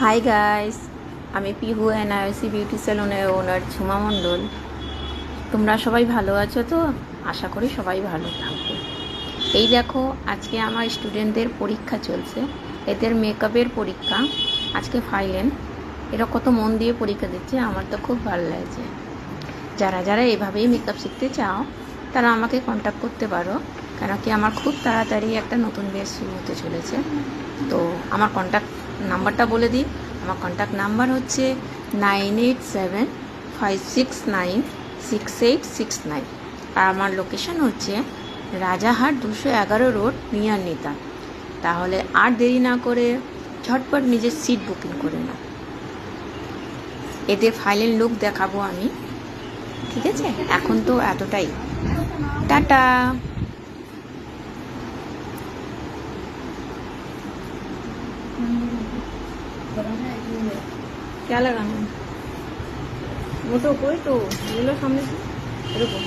Hi guys, আমি Pihu এনআইওসি beauty স্যালনের ওনার ঝুমা মণ্ডল। তোমরা সবাই ভালো আছো তো? আশা করি সবাই ভালো থাকবে। এই দেখো, আজকে আমার স্টুডেন্টদের পরীক্ষা চলছে, এদের মেকআপের পরীক্ষা। আজকে ফাইনাল। এরা কত মন দিয়ে পরীক্ষা দিচ্ছে, আমার তো খুব ভালো লাগছে। যারা যারা এভাবেই মেকআপ শিখতে চাও তারা আমাকে কন্ট্যাক্ট করতে পারো, কেন কি আমার খুব তাড়াতাড়ি একটা নতুন ব্যাচ শুরু হতে চলেছে। তো আমার কন্ট্যাক্ট নাম্বারটা বলে দিই। আমার কন্ট্যাক্ট নাম্বার হচ্ছে 9875696869। আর আমার লোকেশন হচ্ছে রাজাহাট 211 রোড, নিয়ার নিতা। তাহলে আর দেরি না করে ঝটপট নিজের সিট বুকিং করে নাও। এদের ফাইনাল লুক দেখাবো আমি, ঠিক আছে? এখন তো এতটাই, টাটা। क्या लगाना है? वो तो कोई तो ये लो सामने से, रुको।